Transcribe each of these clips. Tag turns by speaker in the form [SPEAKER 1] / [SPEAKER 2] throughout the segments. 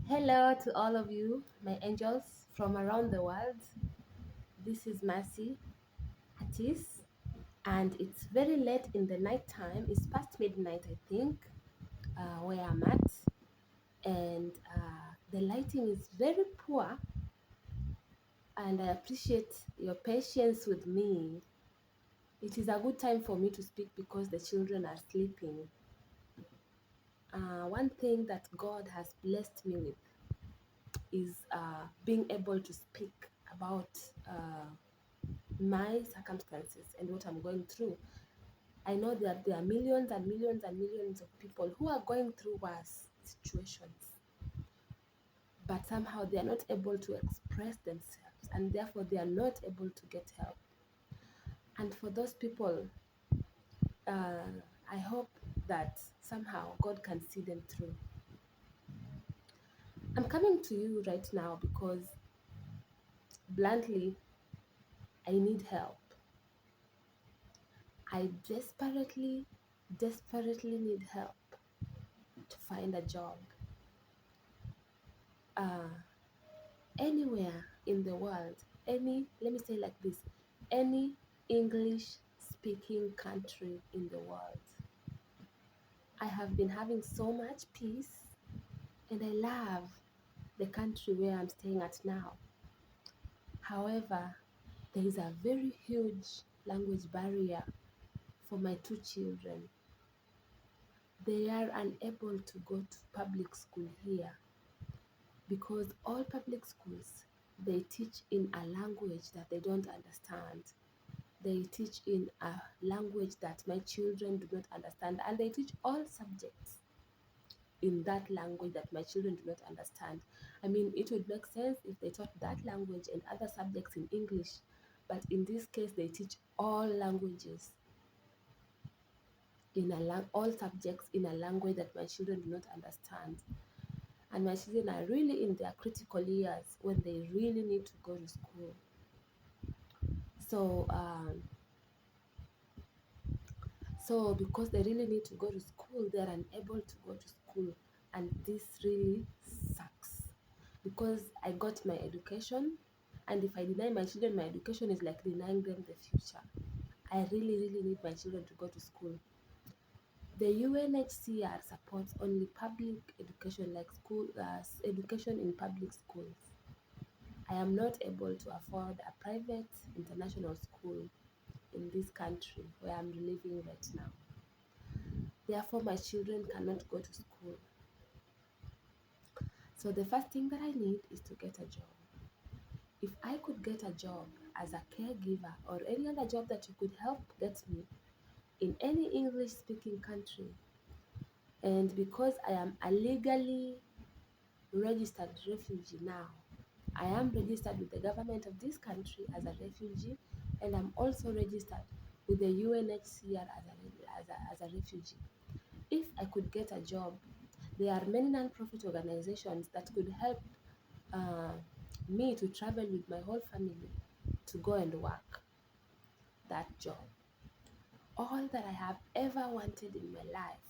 [SPEAKER 1] Hello to all of you, my angels from around the world. This is Mercy Atis, and it's very late in the night time. It's past midnight, I think, where I'm at, and the lighting is very poor. And I appreciate your patience with me. It is a good time for me to speak because the children are sleeping. One thing that God has blessed me with is being able to speak about my circumstances and what I'm going through. I know that there are millions and millions and millions of people who are going through worse situations, but somehow they are not able to express themselves and therefore they are not able to get help. And for those people, uh, I hope that somehow God can see them through. I'm coming to you right now because bluntly, I need help. I desperately need help to find a job. Uh, Anywhere in the world, let me say like this, any English speaking country in the world. I have been having so much peace and I love the country where I'm staying at now. However, there is a very huge language barrier for my two children. They are unable to go to public school here because all public schools they teach in a language that they don't understand. They teach in a language that my children do not understand, and they teach all subjects in that language that my children do not understand. I mean, it would make sense if they taught that language and other subjects in English, but in this case, they teach all languages in all subjects in a language that my children do not understand. And my children are really in their critical years when they really need to go to school. So, because they really need to go to school, they're unable to go to school, and this really sucks. Because I got my education, and if I deny my children my education, is like denying them the future. I really need my children to go to school. The UNHCR supports only public education, like school education in public schools. I am not able to afford a private international school in this country where I'm living right now. Therefore, my children cannot go to school. So the first thing that I need is to get a job. If I could get a job as a caregiver or any other job that you could help get me in any English speaking country, and because I am a legally registered refugee now, I am registered with the government of this country as a refugee, and I'm also registered with the UNHCR as a refugee. If I could get a job, there are many non-profit organizations that could help uh, me to travel with my whole family to go and work that job. All that I have ever wanted in my life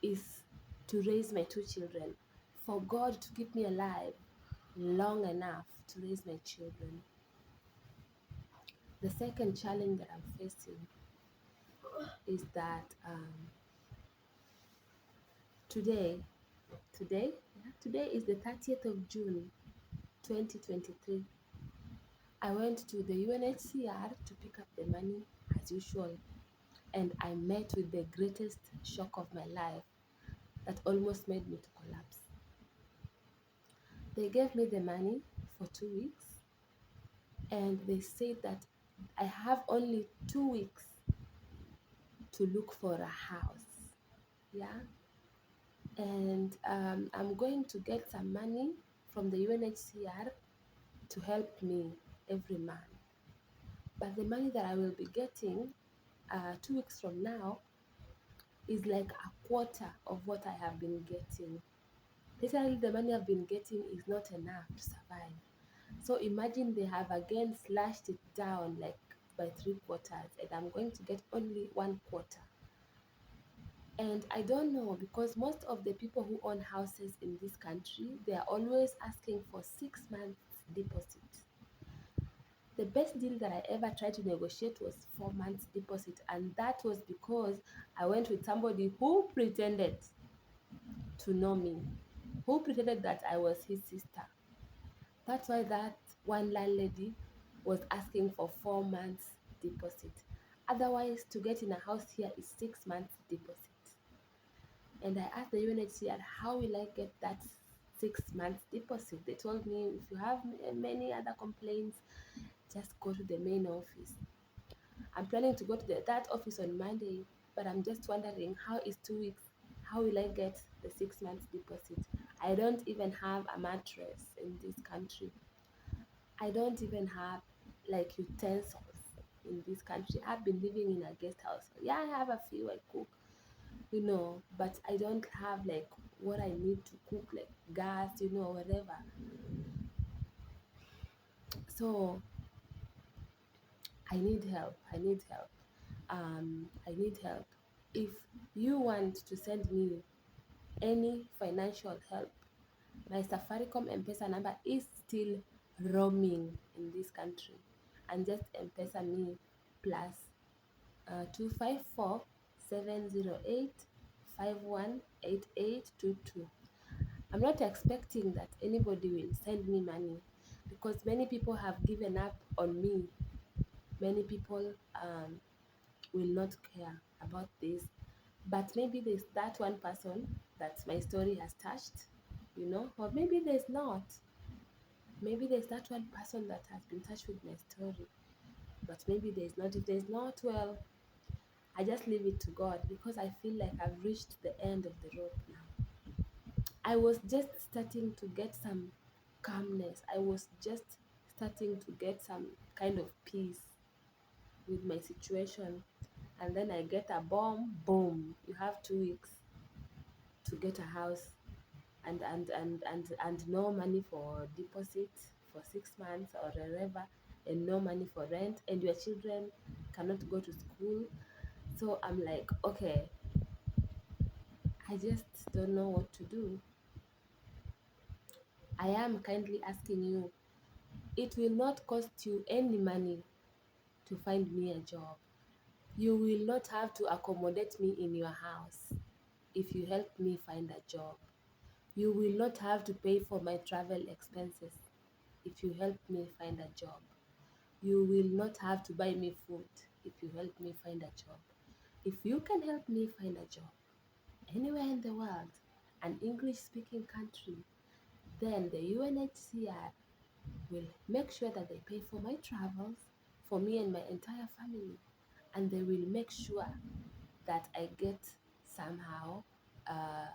[SPEAKER 1] is to raise my two children, for God to keep me alive long enough to raise my children. The second challenge that I'm facing is that today, today is the 30th of June, 2023. I went to the UNHCR to pick up the money as usual, and I met with the greatest shock of my life that almost made me to collapse. They gave me the money for 2 weeks, and they said that I have only 2 weeks to look for a house. Yeah, and I'm going to get some money from the UNHCR to help me every month. But the money that I will be getting 2 weeks from now is like a quarter of what I have been getting. Literally, the money I've been getting is not enough to survive. So imagine they have again slashed it down like by 3 quarters, and I'm going to get only 1 quarter. And I don't know, because most of the people who own houses in this country, they are always asking for 6 months deposit. The best deal that I ever tried to negotiate was 4 months deposit, and that was because I went with somebody who pretended to know me, who pretended that I was his sister. That's why that one landlady was asking for 4 months deposit. Otherwise, to get in a house here is 6 months deposit. And I asked the UNHCR, how will I get that 6 months deposit? They told me, if you have many other complaints, just go to the main office. I'm planning to go to that office on Monday, but I'm just wondering, how is 2 weeks? How will I get the 6 months deposit? I don't even have a mattress in this country. I don't even have like utensils in this country. I've been living in a guest house. Yeah, I have a few, I cook, but I don't have like what I need to cook, like gas, whatever. So I need help. I need help. I need help. If you want to send me any financial help, my Safaricom M-Pesa number is still roaming in this country. And just M-Pesa me plus 254 708 518822. I'm not expecting that anybody will send me money, because many people have given up on me. Many people will not care about this. But maybe there's that one person that my story has touched, or maybe there's not. Maybe there's that one person that has been touched with my story, but maybe there's not. If there's not, well, I just leave it to God, because I feel like I've reached the end of the rope now. I was just starting to get some calmness. I was just starting to get some kind of peace with my situation. And then I get a bomb, boom, you have 2 weeks to get a house, and no money for deposit for 6 months or whatever, and no money for rent, and your children cannot go to school. So I'm like, okay, I just don't know what to do. I am kindly asking you, it will not cost you any money to find me a job. You will not have to accommodate me in your house if you help me find a job. You will not have to pay for my travel expenses if you help me find a job. You will not have to buy me food if you help me find a job. If you can help me find a job anywhere in the world, an English speaking country, then the UNHCR will make sure that they pay for my travels, for me and my entire family, and they will make sure that I get somehow uh,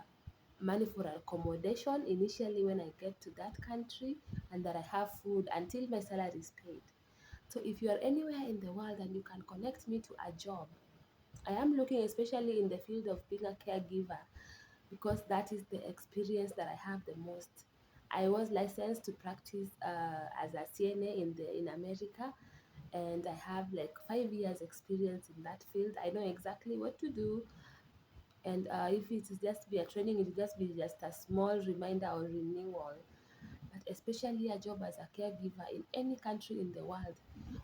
[SPEAKER 1] money for accommodation initially when I get to that country, and that I have food until my salary is paid. So if you are anywhere in the world and you can connect me to a job, I am looking especially in the field of being a caregiver, because that is the experience that I have the most. I was licensed to practice as a CNA in America, and I have like 5 years experience in that field. I know exactly what to do, and if it is just be a training, it will just be just a small reminder or renewal. But especially a job as a caregiver in any country in the world,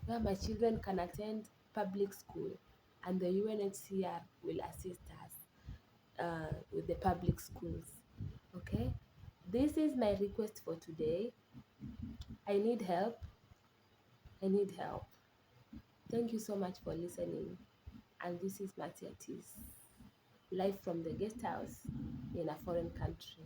[SPEAKER 1] where my children can attend public school, and the UNHCR will assist us with the public schools. Okay, this is my request for today. I need help. I need help. Thank you so much for listening. And this is Matiatis, live from the guest house in a foreign country.